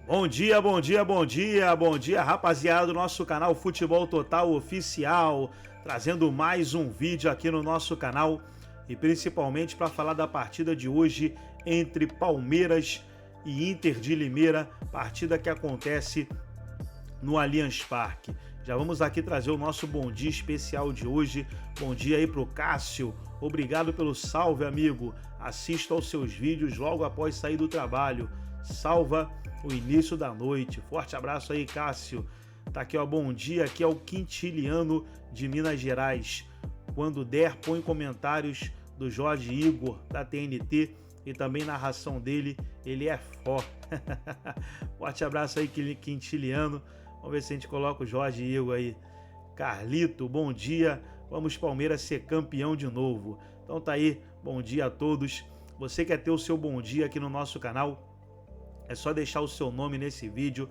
Bom dia, bom dia, bom dia, bom dia, rapaziada do nosso canal Futebol Total Oficial, trazendo mais um vídeo aqui no nosso canal e principalmente para falar da partida de hoje entre Palmeiras e Inter de Limeira, partida que acontece no Allianz Parque. Já vamos aqui trazer o nosso bom dia especial de hoje. Bom dia aí pro Cássio. Obrigado pelo salve, amigo. Assista aos seus vídeos logo após sair do trabalho. Salva o início da noite. Forte abraço aí, Cássio. Tá aqui, ó. Bom dia. Aqui é o Quintiliano de Minas Gerais. Quando der, põe comentários do Jorge Igor da TNT e também narração dele. Ele é forte. Forte abraço aí, Quintiliano. Vamos ver se a gente coloca o Jorge Igor aí. Carlito, bom dia. Vamos Palmeiras ser campeão de novo. Então tá aí, bom dia a todos. Você quer ter o seu bom dia aqui no nosso canal? É só deixar o seu nome nesse vídeo,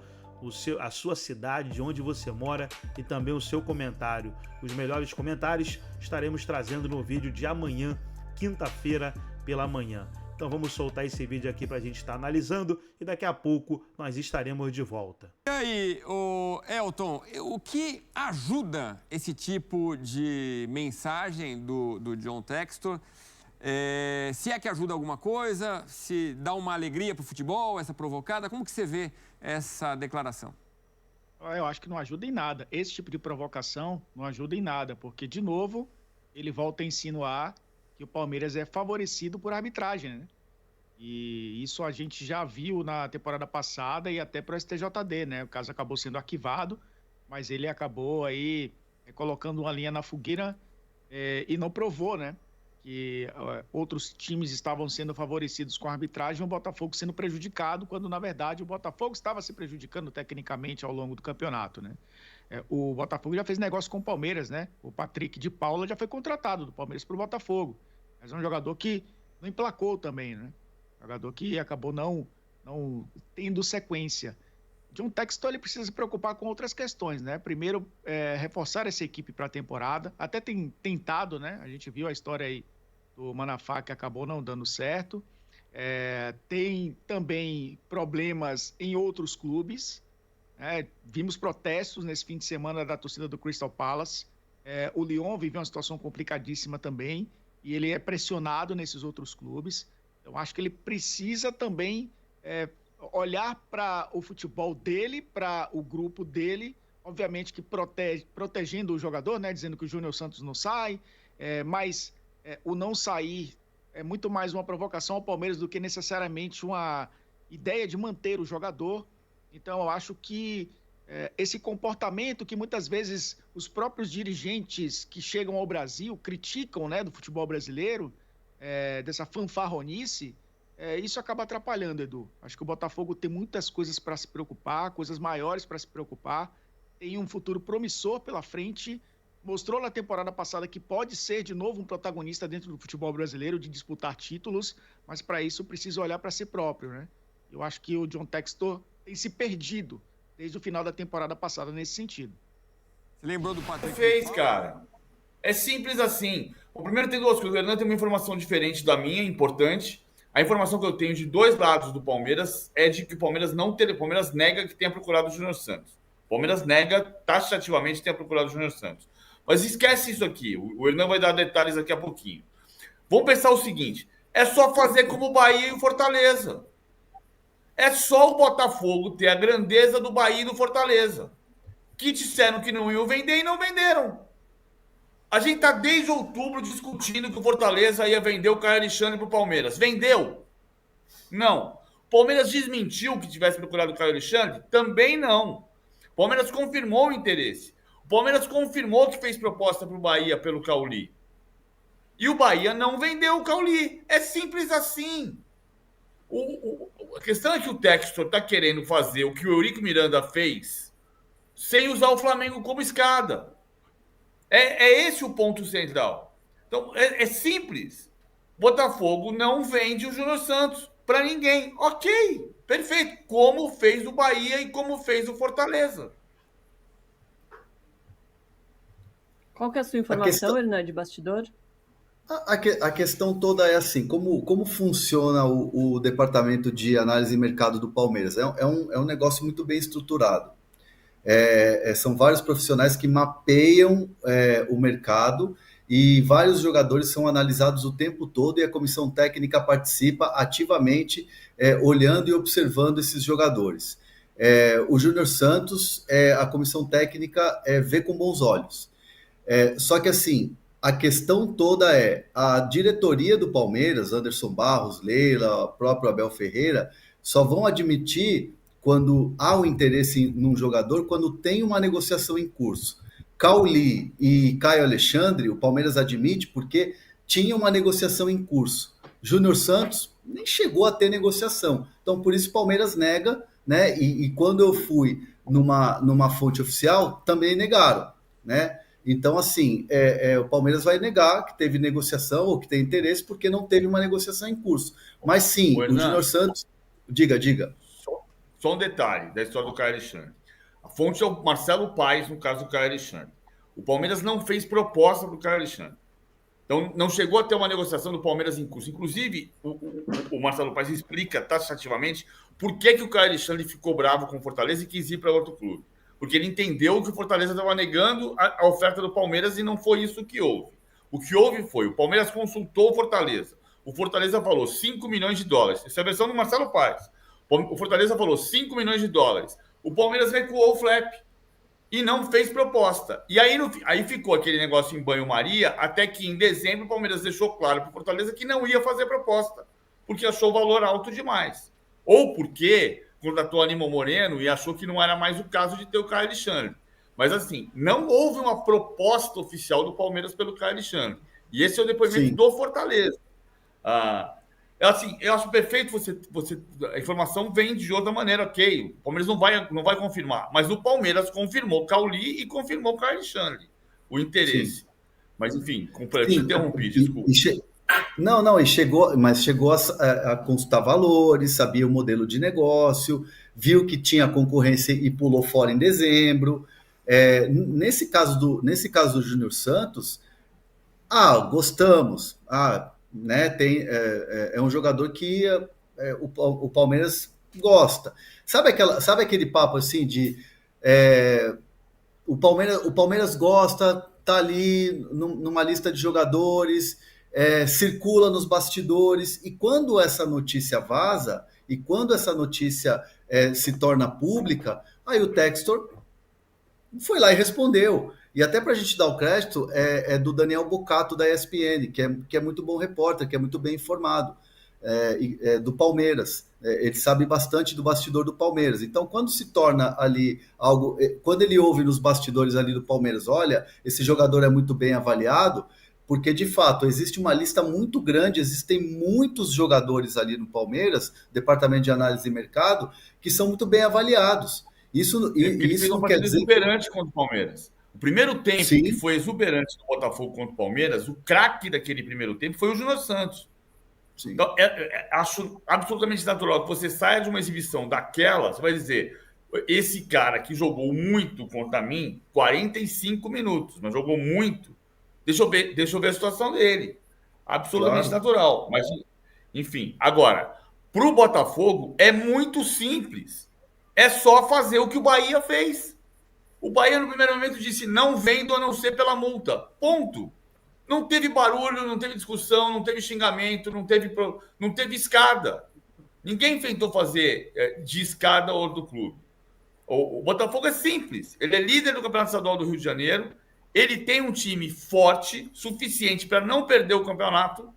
a sua cidade, de onde você mora e também o seu comentário. Os melhores comentários estaremos trazendo no vídeo de amanhã, quinta-feira pela manhã. Então vamos soltar esse vídeo aqui para a gente estar analisando e daqui a pouco nós estaremos de volta. E aí, Elton, o que ajuda esse tipo de mensagem do John Textor? Se é que ajuda alguma coisa, se dá uma alegria para o futebol, essa provocada, como que você vê essa declaração? Eu acho que não ajuda em nada. Esse tipo de provocação não ajuda em nada, porque, de novo, ele volta a insinuar que o Palmeiras é favorecido por arbitragem, né? E isso a gente já viu na temporada passada e até para o STJD, né? O caso acabou sendo arquivado, mas ele acabou aí colocando uma linha na fogueira e não provou, né? Que outros times estavam sendo favorecidos com a arbitragem e o Botafogo sendo prejudicado, quando, na verdade, o Botafogo estava se prejudicando tecnicamente ao longo do campeonato, né? O Botafogo já fez negócio com o Palmeiras, né? O Patrick de Paula já foi contratado do Palmeiras para o Botafogo. Mas é um jogador que não emplacou também, né? Jogador que acabou não tendo sequência. John Textor, ele precisa se preocupar com outras questões, né? Primeiro, reforçar essa equipe para a temporada. Até tem tentado, né? A gente viu a história aí do Manafá, que acabou não dando certo. Tem também problemas em outros clubes. Vimos protestos nesse fim de semana da torcida do Crystal Palace. O Lyon vive uma situação complicadíssima também. E ele é pressionado nesses outros clubes. Eu acho que ele precisa também olhar para o futebol dele, para o grupo dele, obviamente que protegendo o jogador, né, dizendo que o Júnior Santos não sai, mas o não sair é muito mais uma provocação ao Palmeiras do que necessariamente uma ideia de manter o jogador. Então eu acho que esse comportamento que muitas vezes os próprios dirigentes que chegam ao Brasil criticam, né, do futebol brasileiro, dessa fanfarronice, isso acaba atrapalhando, Edu. Acho que o Botafogo tem muitas coisas para se preocupar, coisas maiores para se preocupar, tem um futuro promissor pela frente, mostrou na temporada passada que pode ser de novo um protagonista dentro do futebol brasileiro, de disputar títulos, mas para isso precisa olhar para si próprio, né? Eu acho que o John Textor tem se perdido desde o final da temporada passada nesse sentido. Você lembrou do Patrick? Fez, cara. É simples assim. O primeiro tem duas coisas. O Hernan tem uma informação diferente da minha, importante. A informação que eu tenho de dois lados do Palmeiras é de que o Palmeiras não tem, o Palmeiras nega que tenha procurado o Júnior Santos. O Palmeiras nega taxativamente que tenha procurado o Júnior Santos. Mas esquece isso aqui. O Hernan vai dar detalhes daqui a pouquinho. Vamos pensar o seguinte: é só fazer como o Bahia e o Fortaleza. É só o Botafogo ter a grandeza do Bahia e do Fortaleza, que disseram que não iam vender e não venderam. A gente está desde outubro discutindo que o Fortaleza ia vender o Caio Alexandre para o Palmeiras. Vendeu? Não. O Palmeiras desmentiu que tivesse procurado o Caio Alexandre? Também não. O Palmeiras confirmou o interesse. O Palmeiras confirmou que fez proposta para o Bahia pelo Cauli. E o Bahia não vendeu o Cauli. É simples assim. A questão é que o Textor está querendo fazer o que o Eurico Miranda fez sem usar o Flamengo como escada. É esse o ponto central. Então, é simples. Botafogo não vende o Júnior Santos para ninguém. Ok, perfeito. Como fez o Bahia e como fez o Fortaleza. Qual que é a sua informação, Hernan, de bastidor? A questão toda é assim, como funciona o departamento de análise de mercado do Palmeiras? É um negócio muito bem estruturado. São vários profissionais que mapeiam o mercado e vários jogadores são analisados o tempo todo e a comissão técnica participa ativamente olhando e observando esses jogadores. O Júnior Santos, a comissão técnica vê com bons olhos. Só que assim, a questão toda a diretoria do Palmeiras, Anderson Barros, Leila, próprio Abel Ferreira, só vão admitir quando há um interesse num jogador, quando tem uma negociação em curso. Cauli e Caio Alexandre, o Palmeiras admite porque tinha uma negociação em curso. Júnior Santos nem chegou a ter negociação. Então, por isso o Palmeiras nega, né? E quando eu fui numa fonte oficial, também negaram, né? Então, assim, o Palmeiras vai negar que teve negociação ou que tem interesse porque não teve uma negociação em curso. Mas sim, o Júnior Santos... Diga. Só um detalhe da história do Caio Alexandre. A fonte é o Marcelo Paes, no caso do Caio Alexandre. O Palmeiras não fez proposta para o Caio Alexandre. Então, não chegou a ter uma negociação do Palmeiras em curso. Inclusive, o Marcelo Paes explica taxativamente por que o Caio Alexandre ficou bravo com o Fortaleza e quis ir para outro clube. Porque ele entendeu que o Fortaleza estava negando a oferta do Palmeiras e não foi isso que houve. O que houve foi, o Palmeiras consultou o Fortaleza. O Fortaleza falou 5 milhões de dólares. Essa é a versão do Marcelo Paes. O Fortaleza falou 5 milhões de dólares. O Palmeiras recuou o flap e não fez proposta. E aí ficou aquele negócio em banho-maria, até que em dezembro o Palmeiras deixou claro para o Fortaleza que não ia fazer proposta, porque achou o valor alto demais. Ou porque contratou Aníbal Moreno e achou que não era mais o caso de ter o Caio Alexandre. Mas assim, não houve uma proposta oficial do Palmeiras pelo Caio Alexandre. E esse é o depoimento do Fortaleza. Assim, eu acho perfeito a informação vem de outra maneira, ok. O Palmeiras não vai confirmar, mas o Palmeiras confirmou Cauli e confirmou Caio Alexandre, o interesse. Sim. Mas, enfim, te interrompi, desculpa. Chegou a consultar valores, sabia o modelo de negócio, viu que tinha concorrência e pulou fora em dezembro. Nesse caso do Júnior Santos, gostamos, né? É um jogador que o Palmeiras gosta. Sabe aquele papo assim de o Palmeiras gosta, tá ali numa lista de jogadores, circula nos bastidores, e quando essa notícia vaza, e quando essa notícia se torna pública, aí o Textor foi lá e respondeu. E até para a gente dar o crédito, é do Daniel Bocato, da ESPN, que é muito bom repórter, que é muito bem informado, do Palmeiras. Ele sabe bastante do bastidor do Palmeiras. Então, quando se torna ali algo... Quando ele ouve nos bastidores ali do Palmeiras, olha, esse jogador é muito bem avaliado, porque, de fato, existe uma lista muito grande, existem muitos jogadores ali no Palmeiras, departamento de análise de mercado, que são muito bem avaliados. Isso não quer dizer... exuberante contra o Palmeiras. O primeiro tempo que foi exuberante do Botafogo contra o Palmeiras, o craque daquele primeiro tempo foi o Júnior Santos. Sim. Então, acho absolutamente natural que você saia de uma exibição daquela, você vai dizer, esse cara que jogou muito contra mim, 45 minutos, mas jogou muito, deixa eu ver a situação dele. Absolutamente natural. Mas, enfim, agora, para o Botafogo é muito simples. É só fazer o que o Bahia fez. O Bahia, no primeiro momento, disse, não vendo a não ser pela multa. Ponto. Não teve barulho, não teve discussão, não teve xingamento, não teve escada. Ninguém tentou fazer de escada ou do clube. O Botafogo é simples. Ele é líder do Campeonato Estadual do Rio de Janeiro. Ele tem um time forte, suficiente para não perder o campeonato.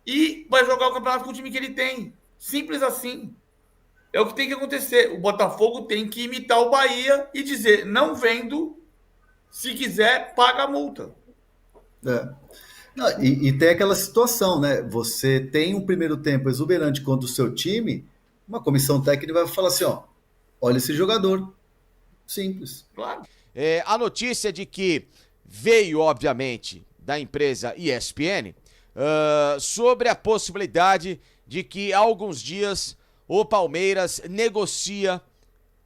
E vai jogar o campeonato com o time que ele tem. Simples assim. É o que tem que acontecer. O Botafogo tem que imitar o Bahia e dizer, não vendo, se quiser, paga a multa. E tem aquela situação, né? Você tem um primeiro tempo exuberante contra o seu time, uma comissão técnica vai falar assim, olha esse jogador. Simples. Claro. A notícia de que veio, obviamente, da empresa ESPN, sobre a possibilidade de que há alguns dias o Palmeiras negocia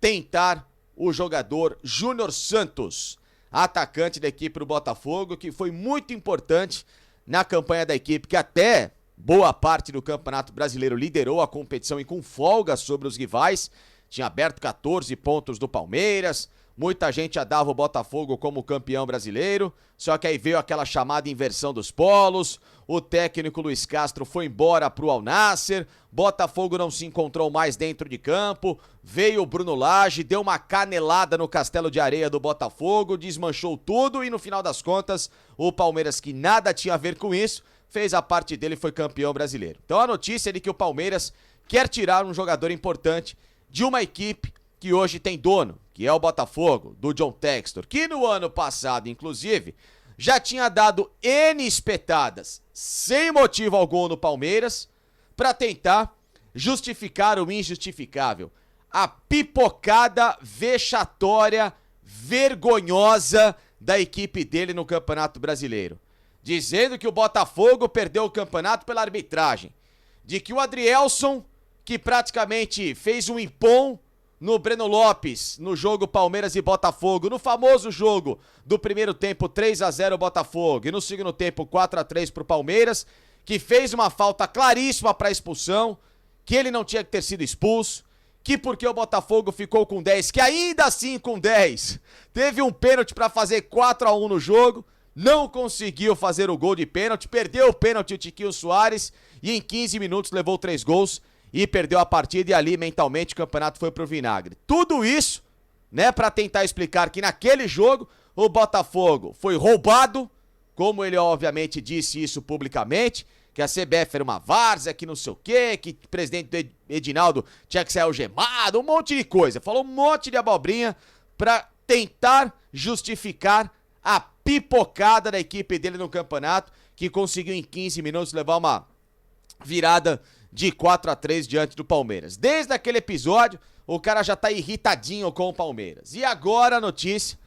tentar o jogador Júnior Santos, atacante da equipe do Botafogo, que foi muito importante na campanha da equipe, que até boa parte do Campeonato Brasileiro liderou a competição e com folga sobre os rivais. Tinha aberto 14 pontos do Palmeiras, muita gente já dava o Botafogo como campeão brasileiro, só que aí veio aquela chamada inversão dos polos, o técnico Luiz Castro foi embora pro Al Nassr, Botafogo não se encontrou mais dentro de campo, veio o Bruno Lage, deu uma canelada no castelo de areia do Botafogo, desmanchou tudo e no final das contas, o Palmeiras, que nada tinha a ver com isso, fez a parte dele e foi campeão brasileiro. Então a notícia é de que o Palmeiras quer tirar um jogador importante de uma equipe que hoje tem dono, que é o Botafogo, do John Textor, que no ano passado, inclusive, já tinha dado N espetadas, sem motivo algum no Palmeiras, para tentar justificar o injustificável. A pipocada vexatória, vergonhosa da equipe dele no Campeonato Brasileiro. Dizendo que o Botafogo perdeu o campeonato pela arbitragem. De que o Adrielson, que praticamente fez um impom no Breno Lopes, no jogo Palmeiras e Botafogo, no famoso jogo do primeiro tempo 3-0 Botafogo e no segundo tempo 4-3 pro Palmeiras, que fez uma falta claríssima para expulsão, que ele não tinha que ter sido expulso, que porque o Botafogo ficou com 10, que ainda assim com 10, teve um pênalti para fazer 4-1 no jogo, não conseguiu fazer o gol de pênalti, perdeu o pênalti o Tiquinho Soares e em 15 minutos levou 3 gols e perdeu a partida e ali mentalmente o campeonato foi pro vinagre. Tudo isso, né, para tentar explicar que naquele jogo o Botafogo foi roubado, como ele obviamente disse isso publicamente, que a CBF era uma várzea, que não sei o quê, que o presidente Edinaldo tinha que ser algemado, um monte de coisa. Falou um monte de abobrinha pra tentar justificar a pipocada da equipe dele no campeonato, que conseguiu em 15 minutos levar uma virada de 4-3 diante do Palmeiras. Desde aquele episódio, o cara já tá irritadinho com o Palmeiras. E agora a notícia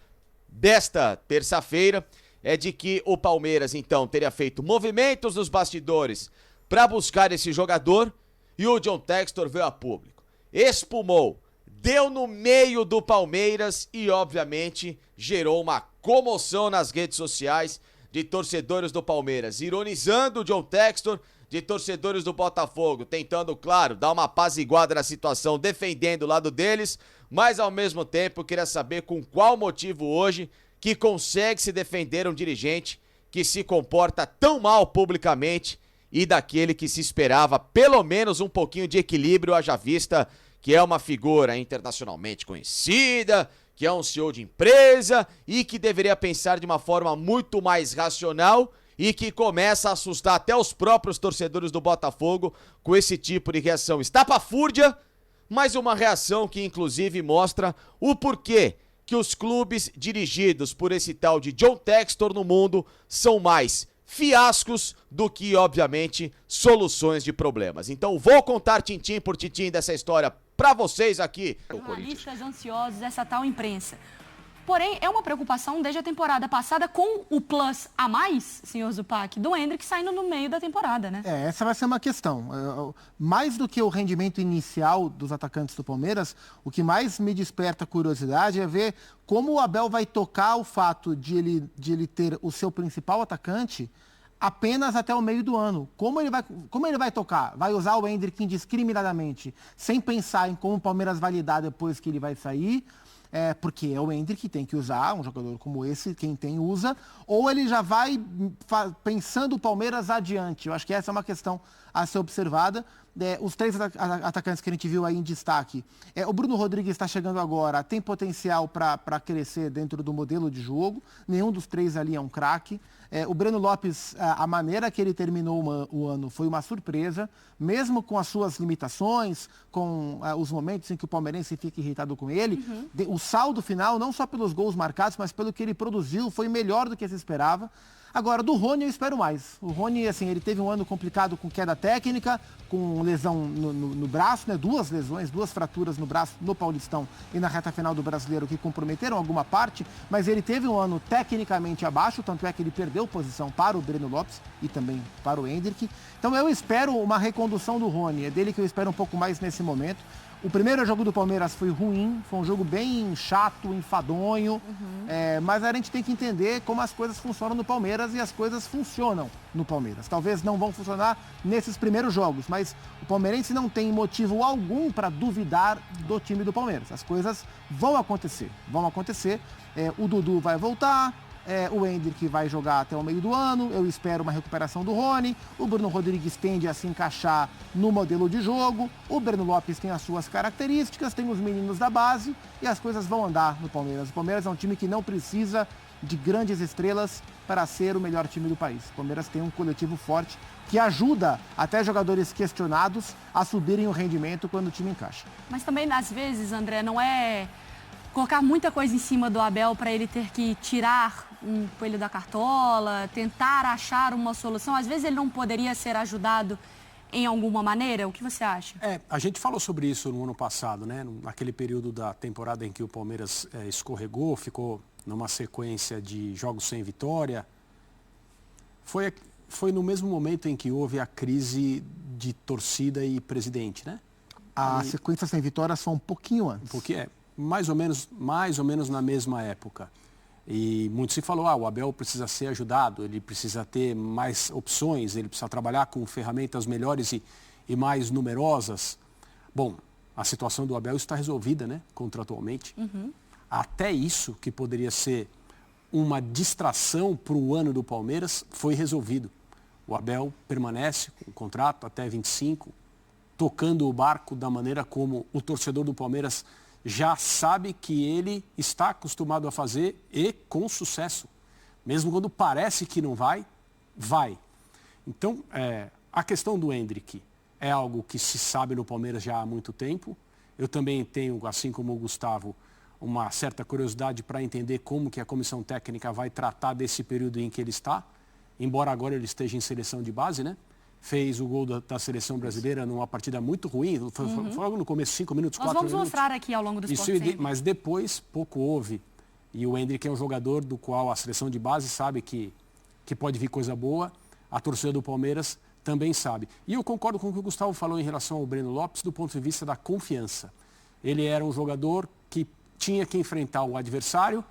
desta terça-feira é de que o Palmeiras, então, teria feito movimentos nos bastidores para buscar esse jogador e o John Textor veio a público. Espumou, deu no meio do Palmeiras e, obviamente, gerou uma comoção nas redes sociais de torcedores do Palmeiras, ironizando o John Textor, de torcedores do Botafogo, tentando, claro, dar uma apaziguada na situação, defendendo o lado deles, mas ao mesmo tempo queria saber com qual motivo hoje que consegue se defender um dirigente que se comporta tão mal publicamente e daquele que se esperava pelo menos um pouquinho de equilíbrio, haja vista que é uma figura internacionalmente conhecida, que é um CEO de empresa e que deveria pensar de uma forma muito mais racional e que começa a assustar até os próprios torcedores do Botafogo com esse tipo de reação estapafúrdia, mas uma reação que inclusive mostra o porquê que os clubes dirigidos por esse tal de John Textor no mundo são mais fiascos do que, obviamente, soluções de problemas. Então vou contar tintim por tintim dessa história pra vocês aqui. Jornalistas ansiosos, essa tal imprensa. Porém, é uma preocupação desde a temporada passada com o plus a mais, senhor Zupac, do Endrick saindo no meio da temporada, né? Essa vai ser uma questão. Mais do que o rendimento inicial dos atacantes do Palmeiras, o que mais me desperta curiosidade é ver como o Abel vai tocar o fato de ele ter o seu principal atacante apenas até o meio do ano. Como ele vai tocar? Vai usar o Endrick indiscriminadamente, sem pensar em como o Palmeiras vai lidar depois que ele vai sair? Porque é o Endrick que tem que usar, um jogador como esse, quem tem usa, ou ele já vai pensando o Palmeiras adiante. Eu acho que essa é uma questão a ser observada. Os 3 atacantes que a gente viu aí em destaque. O Bruno Rodrigues está chegando agora, tem potencial para crescer dentro do modelo de jogo. Nenhum dos 3 ali é um craque. O Breno Lopes, a maneira que ele terminou o ano foi uma surpresa, mesmo com as suas limitações, com os momentos em que o palmeirense fica irritado com ele. O saldo final, não só pelos gols marcados, mas pelo que ele produziu, foi melhor do que se esperava. Agora, do Rony eu espero mais. O Rony, assim, ele teve um ano complicado com queda técnica, com lesão no braço, né? 2 lesões, 2 fraturas no braço no Paulistão e na reta final do Brasileiro que comprometeram alguma parte, mas ele teve um ano tecnicamente abaixo, tanto é que ele perdeu posição para o Breno Lopes e também para o Endrick. Então eu espero uma recondução do Rony, é dele que eu espero um pouco mais nesse momento. O primeiro jogo do Palmeiras foi ruim, foi um jogo bem chato, enfadonho, mas a gente tem que entender como as coisas funcionam no Palmeiras e as coisas funcionam no Palmeiras. Talvez não vão funcionar nesses primeiros jogos, mas o palmeirense não tem motivo algum para duvidar do time do Palmeiras. As coisas vão acontecer, o Dudu vai voltar, o Endrick vai jogar até o meio do ano, eu espero uma recuperação do Rony, o Bruno Rodrigues tende a se encaixar no modelo de jogo, o Breno Lopes tem as suas características, tem os meninos da base e as coisas vão andar no Palmeiras. O Palmeiras é um time que não precisa de grandes estrelas para ser o melhor time do país. O Palmeiras tem um coletivo forte que ajuda até jogadores questionados a subirem o rendimento quando o time encaixa. Mas também, às vezes, André, não é colocar muita coisa em cima do Abel para ele ter que tirar um coelho da cartola, tentar achar uma solução. Às vezes ele não poderia ser ajudado em alguma maneira? O que você acha? A gente falou sobre isso no ano passado, né? Naquele período da temporada em que o Palmeiras escorregou, ficou numa sequência de jogos sem vitória. Foi no mesmo momento em que houve a crise de torcida e presidente, né? A sequência sem vitórias foi um pouquinho antes. Mais ou menos na mesma época. E muito se falou, o Abel precisa ser ajudado, ele precisa ter mais opções, ele precisa trabalhar com ferramentas melhores e mais numerosas. Bom, a situação do Abel está resolvida, né, contratualmente. Até isso, que poderia ser uma distração para o ano do Palmeiras, foi resolvido. O Abel permanece com o contrato até 25, tocando o barco da maneira como o torcedor do Palmeiras já sabe que ele está acostumado a fazer e com sucesso. Mesmo quando parece que não vai, vai. Então, a questão do Endrick é algo que se sabe no Palmeiras já há muito tempo. Eu também tenho, assim como o Gustavo, uma certa curiosidade para entender como que a comissão técnica vai tratar desse período em que ele está, embora agora ele esteja em seleção de base, né? Fez o gol da seleção brasileira numa partida muito ruim, foi logo no começo, 5 minutos, 4 minutos. Nós vamos mostrar aqui ao longo do Sport Center. Mas depois, pouco houve. E o Endrick é um jogador do qual a seleção de base sabe que pode vir coisa boa, a torcida do Palmeiras também sabe. E eu concordo com o que o Gustavo falou em relação ao Breno Lopes, do ponto de vista da confiança. Ele era um jogador que tinha que enfrentar o adversário,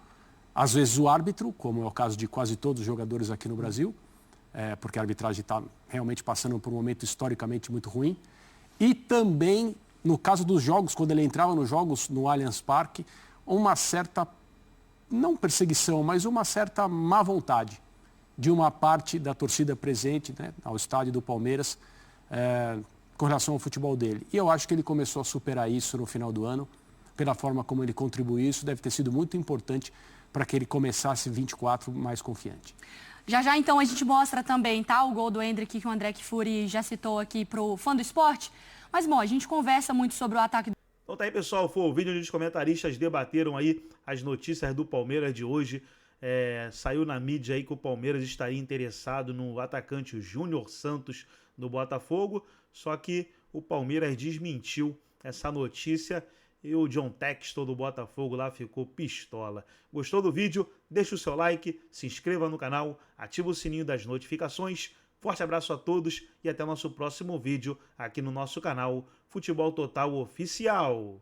às vezes o árbitro, como é o caso de quase todos os jogadores aqui no Brasil, porque a arbitragem está realmente passando por um momento historicamente muito ruim. E também, no caso dos jogos, quando ele entrava nos jogos no Allianz Parque, uma certa, não perseguição, mas uma certa má vontade de uma parte da torcida presente, né, ao estádio do Palmeiras, com relação ao futebol dele. E eu acho que ele começou a superar isso no final do ano, pela forma como ele contribuiu. Isso deve ter sido muito importante para que ele começasse 24 mais confiante. Já, então, a gente mostra também, tá? O gol do Endrick, que o André Kfouri já citou aqui pro Fã do Esporte. Mas, bom, a gente conversa muito sobre o ataque. Então tá aí, pessoal. Foi o vídeo onde os comentaristas debateram aí as notícias do Palmeiras de hoje. Saiu na mídia aí que o Palmeiras estaria interessado no atacante Júnior Santos do Botafogo. Só que o Palmeiras desmentiu essa notícia. E o John Textor do Botafogo lá ficou pistola. Gostou do vídeo? Deixa o seu like, se inscreva no canal, ativa o sininho das notificações. Forte abraço a todos e até o nosso próximo vídeo aqui no nosso canal Futebol Total Oficial.